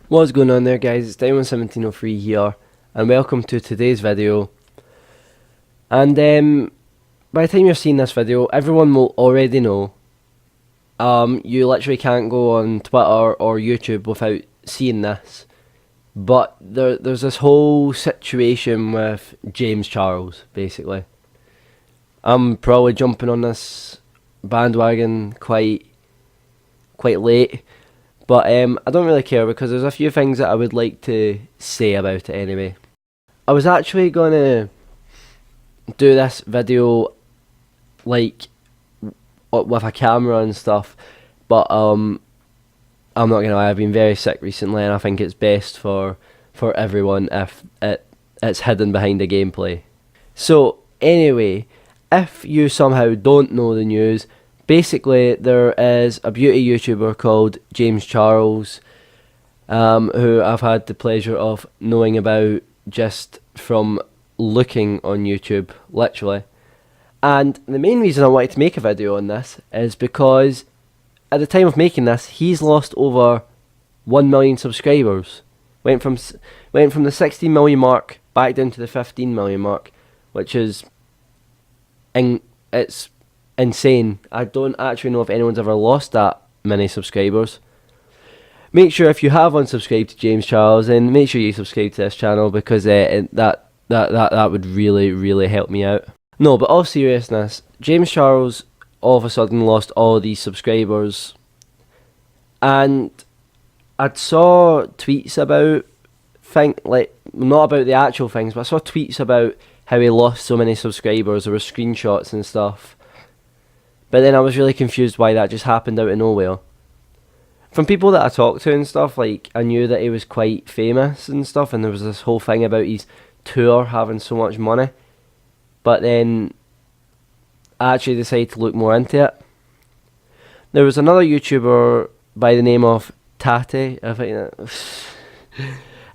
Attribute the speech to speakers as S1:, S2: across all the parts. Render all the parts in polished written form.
S1: What's going on there, guys? It's Dynamo 1703 here, and welcome to today's video. And by the time you're seeing this video, everyone will already know. You literally can't go on Twitter or YouTube without seeing this. But there's this whole situation with James Charles, basically. I'm probably jumping on this bandwagon quite late. But I don't really care because there's a few things that I would like to say about it anyway. I was actually going to do this video like with a camera and stuff, but I'm not going to lie, I've been very sick recently and I think it's best for everyone if it's hidden behind the gameplay. So anyway, if you somehow don't know the news, basically, there is a beauty YouTuber called James Charles, who I've had the pleasure of knowing about just from looking on YouTube, literally. And the main reason I wanted to make a video on this is because at the time of making this, he's lost over 1 million subscribers. Went from the 16 million mark back down to the 15 million mark, which is it's insane. I don't actually know if anyone's ever lost that many subscribers. Make sure if you have unsubscribed to James Charles, then make sure you subscribe to this channel because that would really help me out. No, but all seriousness, James Charles all of a sudden lost all these subscribers, and I saw tweets about not about the actual things, but I saw tweets about how he lost so many subscribers. There were screenshots and stuff. But then I was really confused why that just happened out of nowhere. From people that I talked to and stuff, like, I knew that he was quite famous and stuff, and there was this whole thing about his tour having so much money. But then I actually decided to look more into it. There was another YouTuber by the name of Tate. I think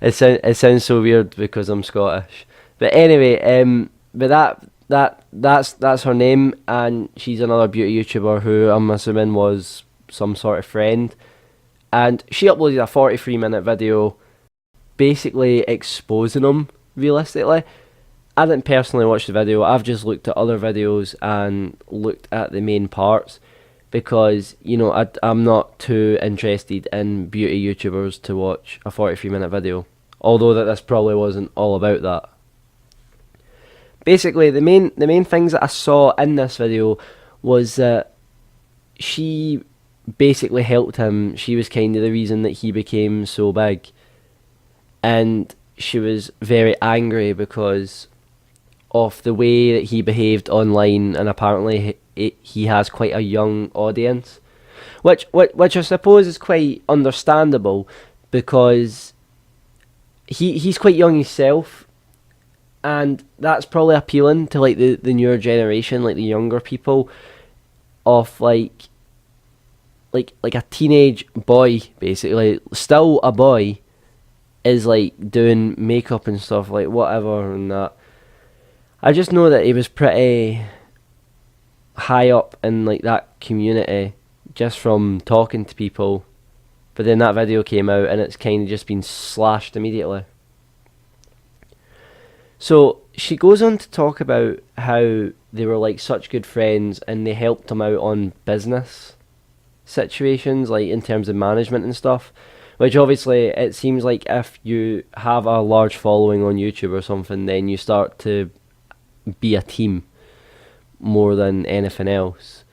S1: it sounds so weird because I'm Scottish. But anyway, that's her name, and she's another beauty YouTuber who I'm assuming was some sort of friend, and she uploaded a 43-minute video basically exposing him. Realistically, I didn't personally watch the video. I've just looked at other videos and looked at the main parts because, you know, I'm not too interested in beauty YouTubers to watch a 43-minute video, although this probably wasn't all about that. Basically, the main things that I saw in this video was that she basically helped him. She was kind of the reason that he became so big. And she was very angry because of the way that he behaved online, and apparently he has quite a young audience. Which I suppose is quite understandable because he's quite young himself. And that's probably appealing to like the newer generation, like the younger people, of like a teenage boy, basically, still a boy, is like doing makeup and stuff, like whatever and that. I just know that he was pretty high up in like that community just from talking to people, but then that video came out and it's kind of just been slashed immediately. So she goes on to talk about how they were like such good friends and they helped him out on business situations, like in terms of management and stuff, which obviously it seems like if you have a large following on YouTube or something, then you start to be a team more than anything else,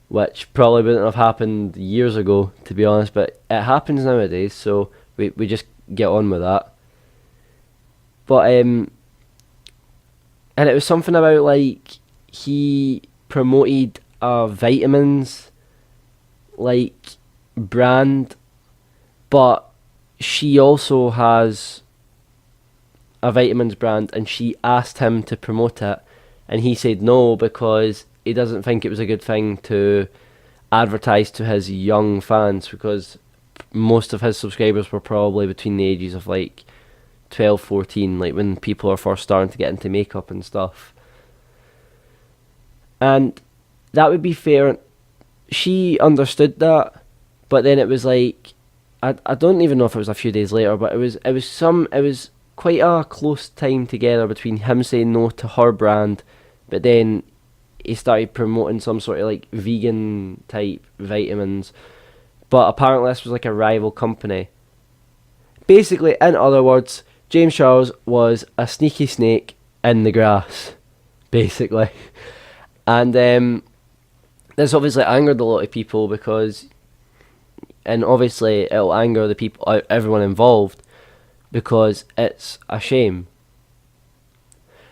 S1: which probably wouldn't have happened years ago, to be honest, but it happens nowadays, so we just get on with that. But and it was something about like he promoted a vitamins like brand, but she also has a vitamins brand and she asked him to promote it and he said no because he doesn't think it was a good thing to advertise to his young fans, because most of his subscribers were probably between the ages of like 12, 14, like when people are first starting to get into makeup and stuff. And that would be fair. She understood that, but then it was like, I don't even know if it was a few days later, but it was quite a close time together between him saying no to her brand, but then he started promoting some sort of like vegan type vitamins. But apparently this was like a rival company. Basically, in other words, James Charles was a sneaky snake in the grass, basically. And this obviously angered a lot of people because, and obviously it'll anger the people, everyone involved, because it's a shame.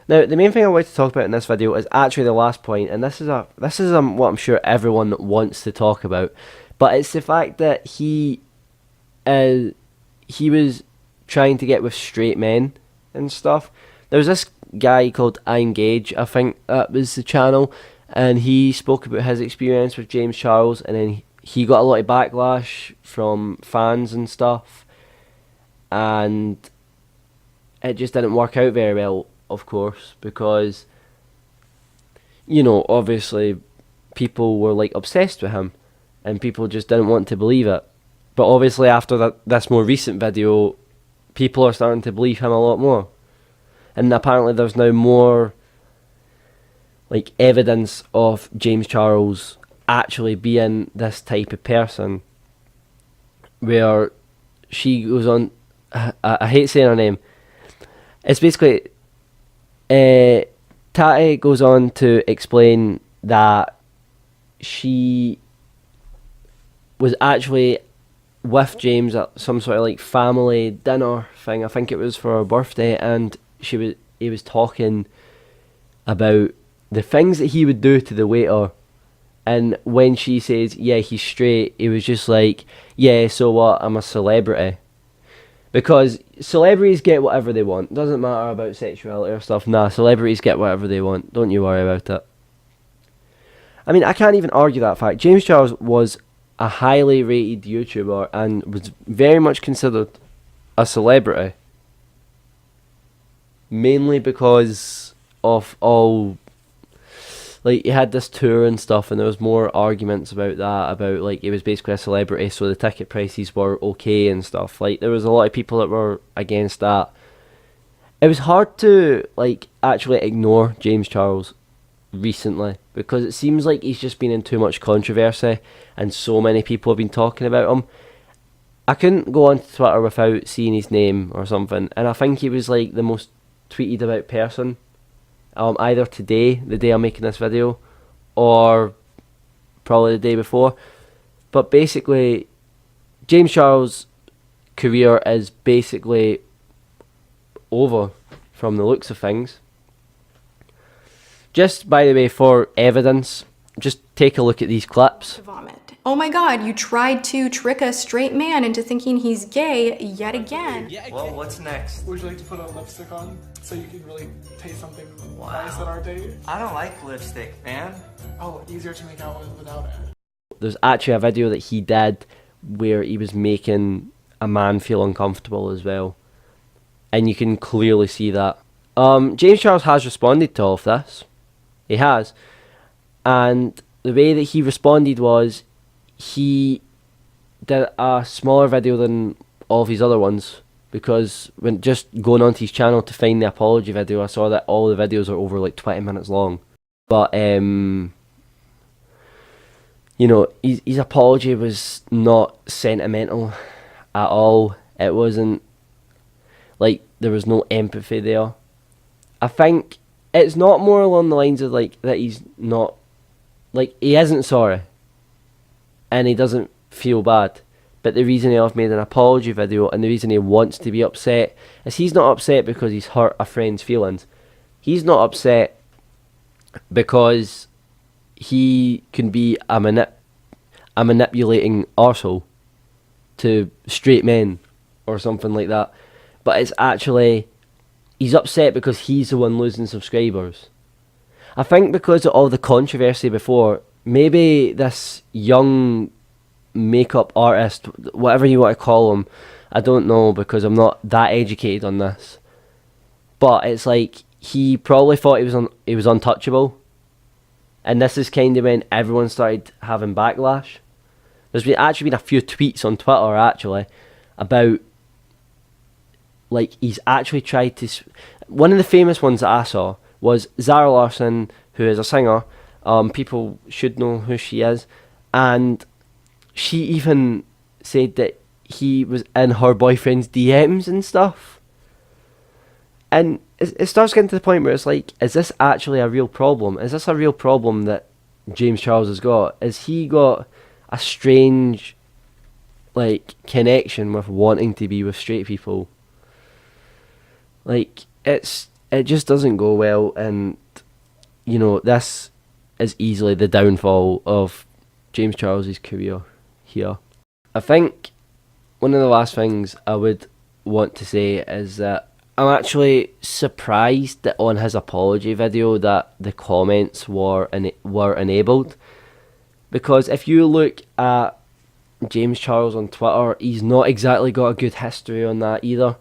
S1: Now, the main thing I want to talk about in this video is actually the last point, and this is what I'm sure everyone wants to talk about, but it's the fact that he was trying to get with straight men and stuff. There was this guy called iEngage, I think that was the channel, and he spoke about his experience with James Charles, and then he got a lot of backlash from fans and stuff, and it just didn't work out very well, of course, because, you know, obviously people were like obsessed with him, and people just didn't want to believe it. But obviously after this more recent video, people are starting to believe him a lot more. And apparently there's now more like evidence of James Charles actually being this type of person, where she goes on, I hate saying her name, it's basically, Tati goes on to explain that she was actually with James at some sort of like family dinner thing. I think it was for her birthday, and he was talking about the things that he would do to the waiter. And when she says, yeah, he's straight, he was just like, yeah, so what, I'm a celebrity. Because celebrities get whatever they want. Doesn't matter about sexuality or stuff. Nah, celebrities get whatever they want. Don't you worry about it. I mean, I can't even argue that fact. James Charles was a highly rated YouTuber and was very much considered a celebrity. Mainly because of all, like, he had this tour and stuff, and there was more arguments about that, about like he was basically a celebrity, so the ticket prices were okay and stuff. Like, there was a lot of people that were against that. It was hard to like actually ignore James Charles recently, because it seems like he's just been in too much controversy and so many people have been talking about him. I couldn't go on Twitter without seeing his name or something, and I think he was like the most tweeted about person either today, the day I'm making this video, or probably the day before. But basically, James Charles' career is basically over from the looks of things. Just by the way, for evidence, just take a look at these clips.
S2: Vomit. Oh my god, you tried to trick a straight man into thinking he's gay yet again.
S3: Well, what's next?
S4: Would you like to put a lipstick on so you can really taste something nice at our date?
S3: I don't like lipstick, man.
S4: Oh, easier to make out with without it.
S1: There's actually a video that he did where he was making a man feel uncomfortable as well, and you can clearly see that. James Charles has responded to all of this. He has, and the way that he responded was he did a smaller video than all of his other ones, because when just going onto his channel to find the apology video, I saw that all the videos are over like 20 minutes long. But you know, his apology was not sentimental at all. It wasn't like, there was no empathy there. I think it's not more along the lines of like that he's not, like, he isn't sorry and he doesn't feel bad, but the reason he's made an apology video and the reason he wants to be upset is he's not upset because he's hurt a friend's feelings. He's not upset because he can be a manipulating arsehole to straight men or something like that, but it's actually, he's upset because he's the one losing subscribers. I think because of all the controversy before, maybe this young makeup artist, whatever you want to call him, I don't know because I'm not that educated on this, but it's like he probably thought he was untouchable, and this is kind of when everyone started having backlash. There's actually been a few tweets on Twitter actually about, like, he's actually tried to... One of the famous ones that I saw was Zara Larsson, who is a singer. People should know who she is. And she even said that he was in her boyfriend's DMs and stuff. And it starts getting to the point where it's like, is this actually a real problem? Is this a real problem that James Charles has got? Is he got a strange, like, connection with wanting to be with straight people? Like, it just doesn't go well, and, you know, this is easily the downfall of James Charles's career here. I think one of the last things I would want to say is that I'm actually surprised that on his apology video that the comments were enabled, because if you look at James Charles on Twitter, he's not exactly got a good history on that either.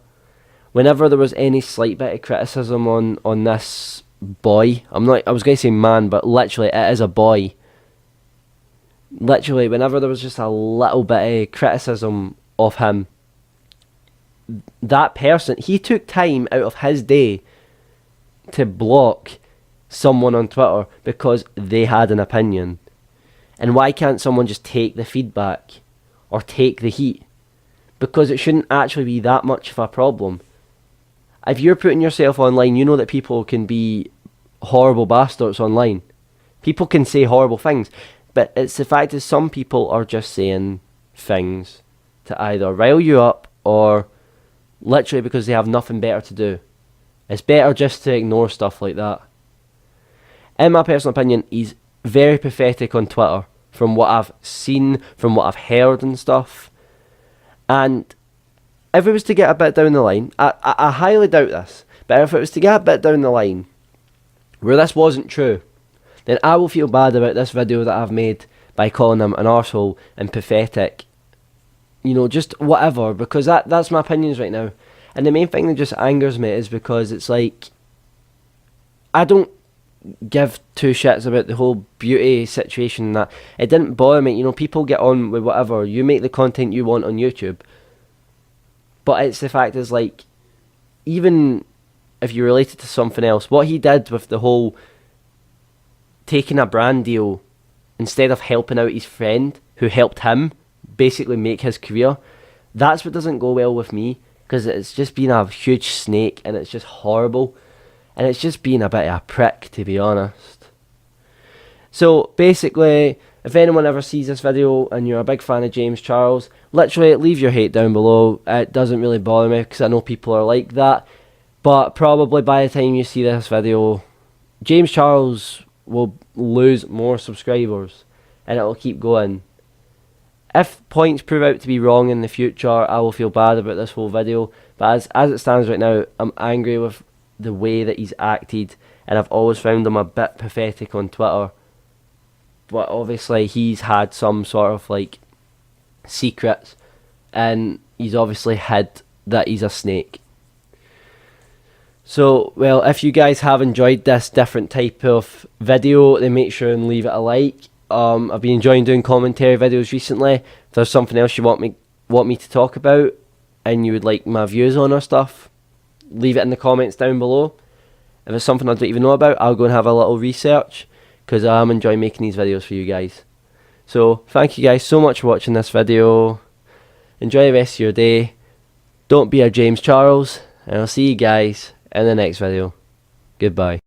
S1: Whenever there was any slight bit of criticism on this boy, I was going to say man, but literally it is a boy. Literally, whenever there was just a little bit of criticism of him, that person, he took time out of his day to block someone on Twitter because they had an opinion. And why can't someone just take the feedback or take the heat? Because it shouldn't actually be that much of a problem. If you're putting yourself online, you know that people can be horrible bastards online. People can say horrible things. But it's the fact that some people are just saying things to either rile you up or literally because they have nothing better to do. It's better just to ignore stuff like that. In my personal opinion, he's very pathetic on Twitter, from what I've seen, from what I've heard and stuff. And if it was to get a bit down the line, I highly doubt this, but if it was to get a bit down the line where this wasn't true, then I will feel bad about this video that I've made by calling him an arsehole and pathetic. You know, just whatever, because that's my opinions right now. And the main thing that just angers me is because it's like, I don't give two shits about the whole beauty situation. That it didn't bother me. You know, people get on with whatever. You make the content you want on YouTube. But it's the fact is, like, even if you relate it to something else, what he did with the whole taking a brand deal instead of helping out his friend who helped him basically make his career, that's what doesn't go well with me, because it's just been a huge snake and it's just horrible, and it's just been a bit of a prick, to be honest. So basically, if anyone ever sees this video and you're a big fan of James Charles, literally leave your hate down below. It doesn't really bother me because I know people are like that, but probably by the time you see this video, James Charles will lose more subscribers and it will keep going. If points prove out to be wrong in the future, I will feel bad about this whole video, but as it stands right now, I'm angry with the way that he's acted, and I've always found him a bit pathetic on Twitter. But obviously he's had some sort of, like, secrets, and he's obviously hid that he's a snake. So, well, if you guys have enjoyed this different type of video, then make sure and leave it a like. I've been enjoying doing commentary videos recently. If there's something else you want me to talk about and you would like my views on or stuff, leave it in the comments down below. If it's something I don't even know about, I'll go and have a little research, because I'm enjoying making these videos for you guys. So thank you guys so much for watching this video. Enjoy the rest of your day. Don't be a James Charles, and I'll see you guys in the next video. Goodbye.